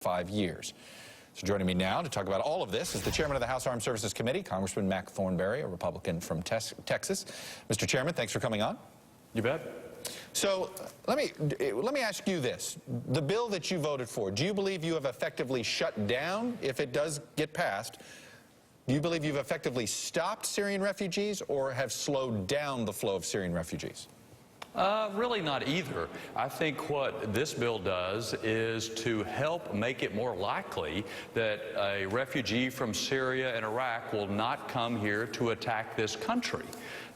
5 years. So joining me now to talk about all of this is the chairman of the House Armed Services Committee, Congressman Mac Thornberry, a Republican from Texas. Mr. Chairman, thanks for coming on. You bet. So let me ask you this. The bill that you voted for, do you believe you have effectively shut down, if it does get passed, do you believe you've effectively stopped Syrian refugees or have slowed down the flow of Syrian refugees? Really not either. I think what this bill does is to help make it more likely that a refugee from Syria and Iraq will not come here to attack this country.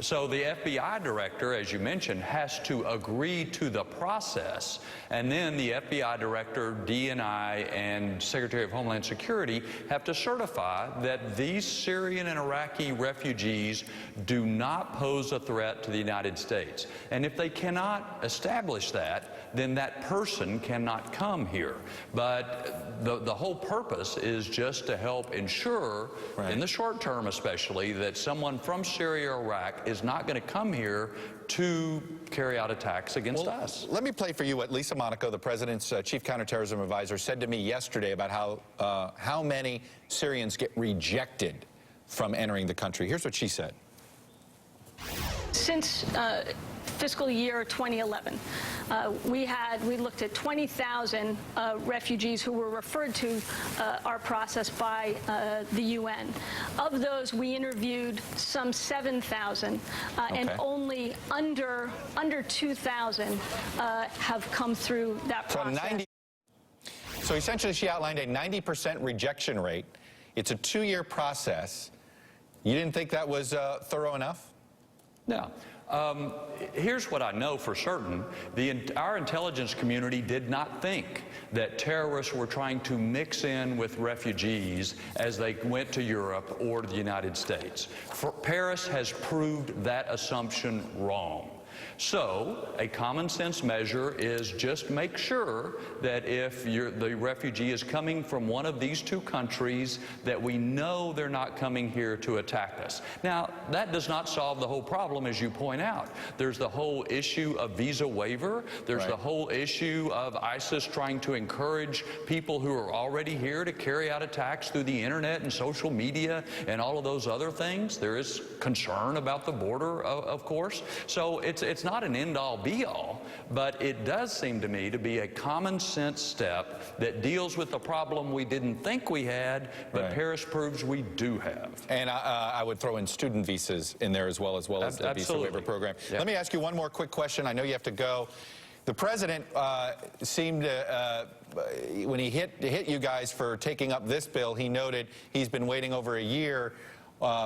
So the FBI director, as you mentioned, has to agree to the process, and then the FBI director, DNI, and Secretary of Homeland Security have to certify that these Syrian and Iraqi refugees do not pose a threat to the United States. And if they cannot establish that, then that person cannot come here. But the whole purpose is just to help ensure, in the short term especially, that someone from Syria or Iraq is not going to come here to carry out attacks against us. Let me play for you what Lisa Monaco, the president's chief counterterrorism advisor, said to me yesterday about how many Syrians get rejected from entering the country. Here's what she said. Since fiscal year 2011, we looked at 20,000 refugees who were referred to our process by the UN. Of those, we interviewed some 7,000, and only under 2,000 have come through that process. So essentially, she outlined a 90% rejection rate. It's a 2-year process. You didn't think that was thorough enough? No. Here's what I know for certain. Our intelligence community did not think that terrorists were trying to mix in with refugees as they went to Europe or to the United States. Paris has proved that assumption wrong. So a common sense measure is just make sure that if the refugee is coming from one of these two countries, that we know they're not coming here to attack us. Now, that does not solve the whole problem, as you point out. There's the whole issue of visa waiver. There's the whole issue of ISIS trying to encourage people who are already here to carry out attacks through the internet and social media and all of those other things. There is concern about the border, of course. So it's not an end-all be-all, but it does seem to me to be a common-sense step that deals with the problem we didn't think we had, but Paris proves we do have. And I would throw in student visas in there as well as the visa waiver program. Yep. Let me ask you one more quick question. I know you have to go. The president seemed to, when he hit you guys for taking up this bill, he noted he's been waiting over a year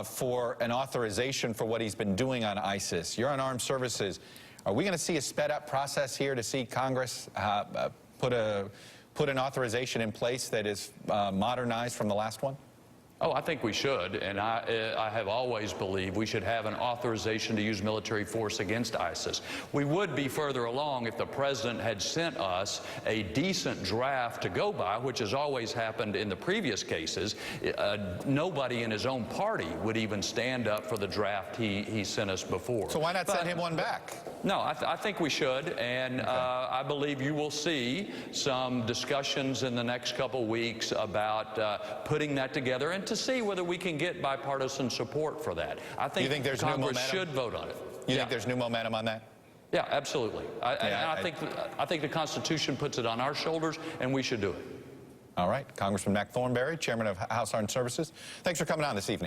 for an authorization for what he's been doing on ISIS. You're on armed services. Are we going to see a sped-up process here to see Congress put an authorization in place that is modernized from the last one? Oh, I think we should, and I have always believed we should have an authorization to use military force against ISIS. We would be further along if the president had sent us a decent draft to go by, which has always happened in the previous cases. Nobody in his own party would even stand up for the draft he sent us before. So why not send him one back? No, I think we should, and I believe you will see some discussions in the next couple weeks about putting that together and to see whether we can get bipartisan support for that. I think Congress should vote on it. You think there's new momentum on that? Yeah, absolutely. I think the Constitution puts it on our shoulders, and we should do it. All right. Congressman Mac Thornberry, chairman of House Armed Services, thanks for coming on this evening.